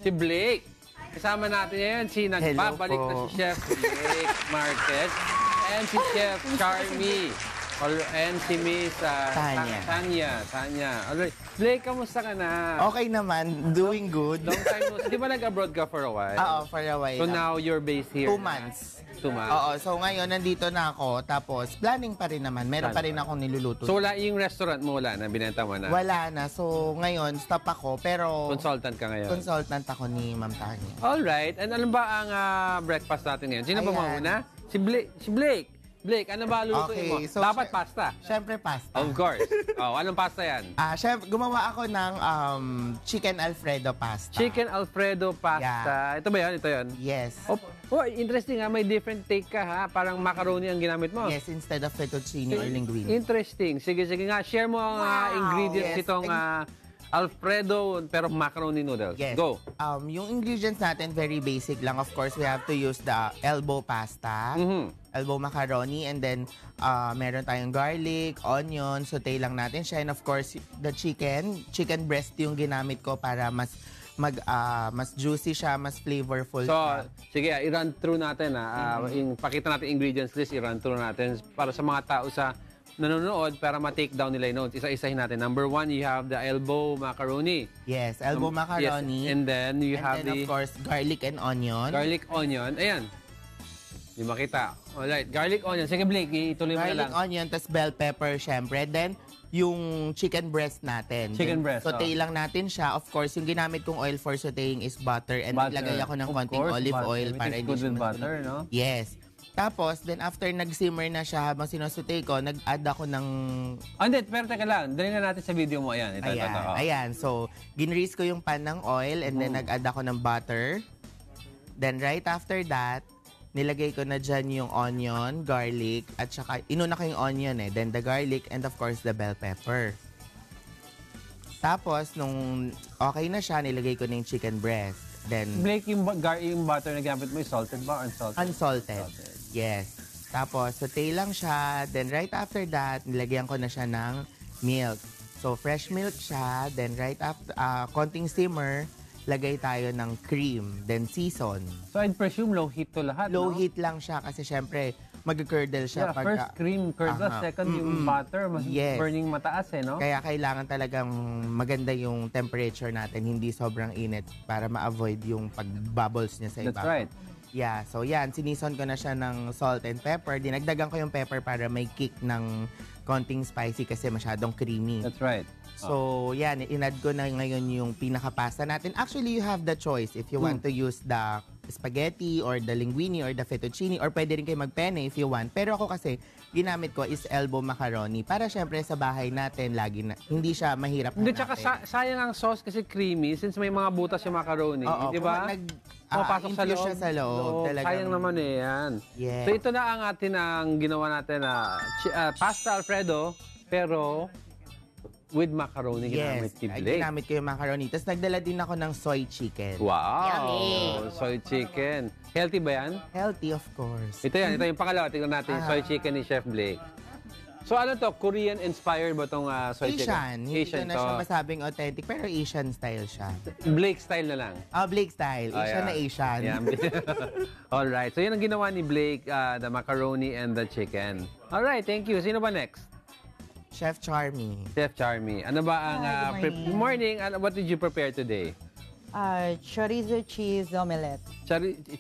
si Blake. Kasama natin ngayon si nagbabalik na si Chef Blake Marquez and si Chef Charmy and si Miss Tanya. Alright. Blake, kamusta ka na? Okay naman. Doing good. Long time no. Di ba nag-abroad ka for a while? Oo, for a while. So now you're based here? 2 months. 2 months. Oo, so ngayon nandito na ako. Tapos planning pa rin naman. Meron pa rin akong niluluto. So wala yung restaurant mo, wala na? Binenta mo na? Wala na. So ngayon, stop ako. Pero... Consultant ka ngayon? Consultant ako ni Ma'am Tanya. Alright. And ano ba ang breakfast natin ngayon? Sino ba mauna? Si Blake. Blake, ano ba lulutuin mo? So, dapat pasta. Siyempre pasta. Of course. Anong pasta yan? Chef, gumawa ako ng Chicken Alfredo pasta. Chicken Alfredo pasta. Yeah. Ito ba yan? Ito yan? Yes. Interesting ha. May different take ka ha. Parang macaroni ang ginamit mo. Yes, instead of fettuccine or linguine. Interesting. Sige nga. Share mo ang ingredients itong Alfredo pero macaroni noodles. Yes. Go. Yung ingredients natin, very basic lang. Of course, we have to use the elbow pasta. Elbow macaroni, and then meron tayong garlic, onion, saute lang natin siya, and of course the chicken breast yung ginamit ko para mas juicy siya, mas flavorful siya. Sige, i-run through natin pakita natin ingredients list, i-run through natin para sa mga tao sa nanonood para ma-take down nila yung notes. Isa-isahin natin. Number 1, you have the elbow macaroni. Yes, elbow macaroni. Yes. And then you have of course, garlic and onion. Garlic, onion. Ayan. Hindi makita. Alright, garlic, onion. Sige, Blake, ituloy mo na lang. Garlic, onion, tas bell pepper, syempre. Then, yung chicken breast natin. Chicken breast, saute lang natin siya. Of course, yung ginamit kong oil for sauteing is butter. And naglagay ako ng konting olive oil para hindi siya butter, no? Yes. Tapos, then after nag-simmer na siya habang sinusute ko, nag-add ako ng... Hindi, pero teka lang. Dali na natin sa video mo. Ayan. Ayan. So, ginrease ko yung pan ng oil and then nag-add ako ng butter. Then, right after that, nilagay ko na dyan yung onion, garlic, at saka, inuna ko yung onion then the garlic, and of course, the bell pepper. Tapos, nung okay na siya, nilagay ko na yung chicken breast. Then, Blake, yung butter na gamit mo, salted ba or unsalted? Unsalted. Yes. Tapos, saute lang siya. Then, right after that, nilagyan ko na siya ng milk. So, fresh milk siya. Then, right after, konting simmer, lagay tayo ng cream, then season. So, I'd presume low heat to lahat, Low heat lang siya kasi syempre, mag-curdle siya. Yeah, first cream curdle, second yung butter, mas burning mataas no? Kaya kailangan talagang maganda yung temperature natin, hindi sobrang init para ma-avoid yung pag-bubbles niya sa iba. That's right. Yeah, so yan, sinison ko na siya ng salt and pepper. Dinagdagan ko yung pepper para may kick ng konting spicy kasi masyadong creamy. That's right. So, yan, inad ko na ngayon yung pinaka-pasta natin. Actually, you have the choice if you want to use the spaghetti or the linguine or the fettuccine, or pwede rin kayo mag-penne if you want. Pero ako kasi, ginamit ko is elbow macaroni para syempre sa bahay natin, hindi siya mahirap hanapin. Hindi, tsaka sayang ang sauce kasi creamy since may mga butas yung macaroni. Di ba? Papasok sa loob. Siya sa loob. Sayang naman yan. Yes. So, ito na ang ginawa natin na pasta Alfredo, pero with macaroni ginamit ni Blake. Ginamit ko yung macaroni. Tapos nagdala din ako ng soy chicken. Wow! Yummy. Soy chicken. Healthy ba yan? Healthy, of course. Ito yung pangalawa. Tingnan natin yung soy chicken ni Chef Blake. So ano to? Korean-inspired ba itong soy chicken? Asian. Hindi ko na siya masabing authentic, pero Asian style siya. Blake style na lang? Blake style. Asian na Asian. Yeah. Alright. So yun ang ginawa ni Blake, the macaroni and the chicken. Alright, thank you. Sino ba next? Chef Charmy. Chef Charmy. Ano ba ang... good morning. What did you prepare today? Chorizo cheese omelette.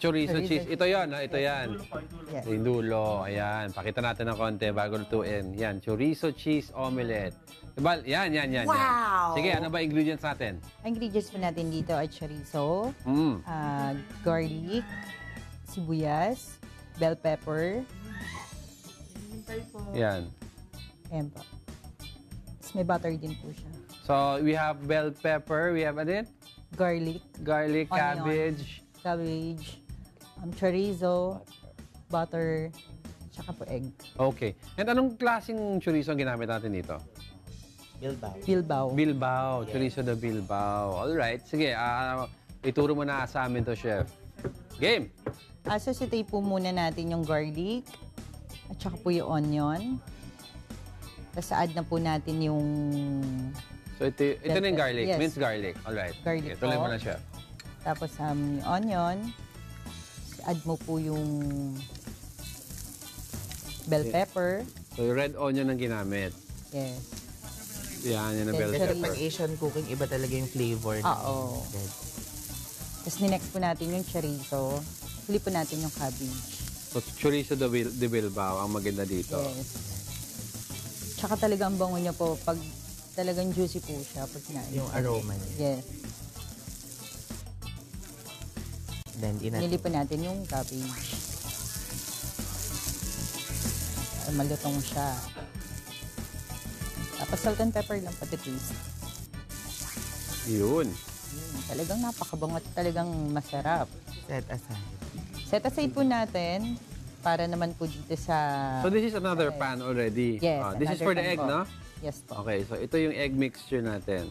Chorizo cheese. Ito yan. Ito yan. Yes. Yung dulo. Ayan. Pakita natin ng konti bago lutuin. Yan. Chorizo cheese omelette. Diba? Yan. Wow! Sige, ano ba ingredients natin? Ang ingredients po natin dito ay chorizo, garlic, sibuyas, bell pepper. Yan. Ayan po. May butter din po siya. So, we have bell pepper. We have ano yun? Garlic. Garlic, onion, cabbage, chorizo, butter, tsaka po egg. Okay. And anong klaseng chorizo ang ginamit natin dito? Bilbao. Bilbao. Yes. Chorizo de Bilbao. Alright. Sige, ituro mo na sa amin to, Chef. Game! Saute po muna natin yung garlic at tsaka po yung onion. Tapos add na po natin yung... So ito na yung garlic, yes. minced garlic. Alright. Garlic okay, tuloy mo na, Chef. Tapos yung onion. Add mo po yung bell pepper. So, yung red onion ang ginamit. Yes. Yan, yung bell Kasi pepper. pag Asian cooking, iba talaga yung flavor. Oo. Tapos ninext po natin yung chorizo. Huli po natin yung cabbage. So, chorizo de bilbao ang maganda dito. Yes. Tsaka talagang bango niya po pag talagang juicy po siya pag kinain. Yung aroma niya. Yes. Then, Nili po natin yung cabbage. Malutong siya. Tapos salt and pepper lang pati taste. Yun. Talagang napakabango at talagang masarap. Set aside. Set aside po natin para naman po dito sa... So, this is another pan already. Yes. This is for the egg, no? Yes po. Okay, so ito yung egg mixture natin.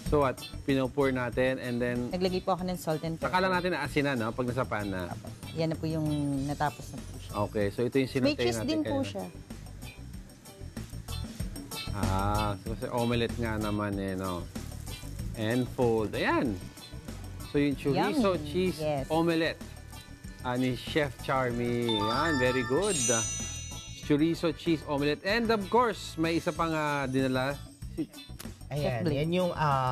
So what? Pinopour natin and then... Naglagay po ako ng salt and pepper. Saka lang natin aasinan, no? Pag nasa pan na. Yan na po yung natapos na po siya. Okay, so ito yung May sinatay cheese natin. din po kanina. siya. So kasi omelette nga naman eh, no? And fold. Ayan. So yung chorizo Yummy. cheese Yes. omelette ni Chef Charmy. Yan, very good. Chorizo cheese omelette. And of course, may isa pang dinala. Ayan, Blake. yan yung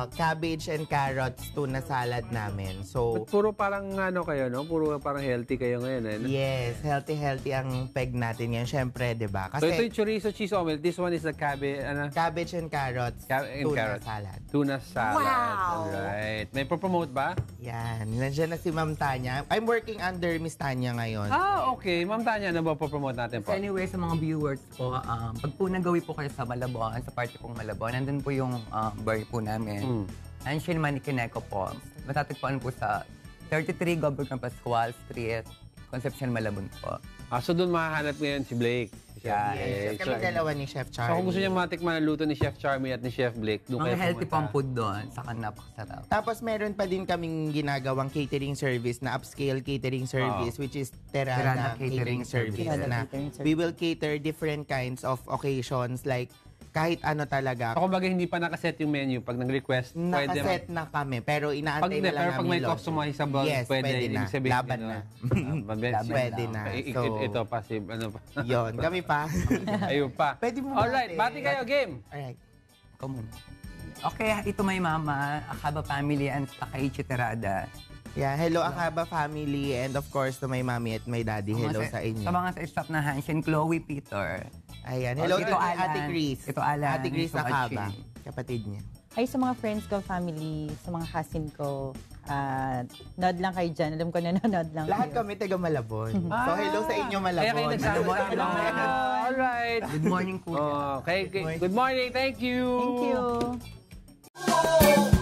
cabbage and carrots tuna salad namin. So, But puro parang ano kayo, no? Puro parang healthy kayo ngayon, eh. yes, healthy ang peg natin yan. Siyempre, di ba? So ito Kasi yung chorizo cheese omelette. This one is the cabbage, cabbage and carrots and tuna carrots. salad. Tuna salad. Wow! Alright. May promote ba? Yan, nandiyan na si Ma'am Tanya. I'm working under Miss Tanya ngayon. Okay. Ma'am Tanya, ano ba promote natin po? So anyway, sa mga viewers po, pag po nagawi po kayo sa Malabon, sa party pong Malabon, nandun po yung bar po namin. Anshin Manikineco po. Matatagpuan po sa 33 Governor Pascual Street, Concepcion, Malabon po. So doon mahahanap ngayon si Blake. Yeah. Yes, kami dalawa ni Chef So Charmy. kung gusto niya matikman ang luto ni Chef Charmy at ni Chef Blake, doon kayo Mga healthy pumunta. pang food doon, saka napakasarap. Tapos meron pa din kaming ginagawang catering service na upscale catering service which is Terana Terana Catering Catering Service. Terana Na Catering Service. we will cater different kinds of occasions like kahit ano talaga. So kumbaga hindi pa nakaset yung menu. Pag nag-request, pwede. Nakaset na kami pero inaantay na lang Pero pag namin may launch. customizable, yes, pwede. na. Ibig sabihin, Laban ano, na. Pwede na. Ito pa si, ano pa. Yon, kami pa. Ayun pa. Pwede mo Alright, bati bati. kayo, game. Alright. Come on. Okay, ito may mama, Akaba family, and Takaichi Terada. Yeah, hello Akaba family and of course to my mommy at my daddy. Hello sa inyo. Sa mga sa staff na Hanshin, Chloe Peter. Ayan, hello Ito to Alan. Ate Chris. Ito Alan. Ate Chris Ito Akaba, Achi. kapatid niya. Ay, sa mga friends ko, family, sa mga cousin ko, nod lang kayo dyan. Alam ko na nanood lang Lahat kayo. kami taga Malabon. So hello sa inyo Malabon. Kaya kayo nagsama. Alright. Good morning, Kuya. Okay, good morning. Thank you. Thank you.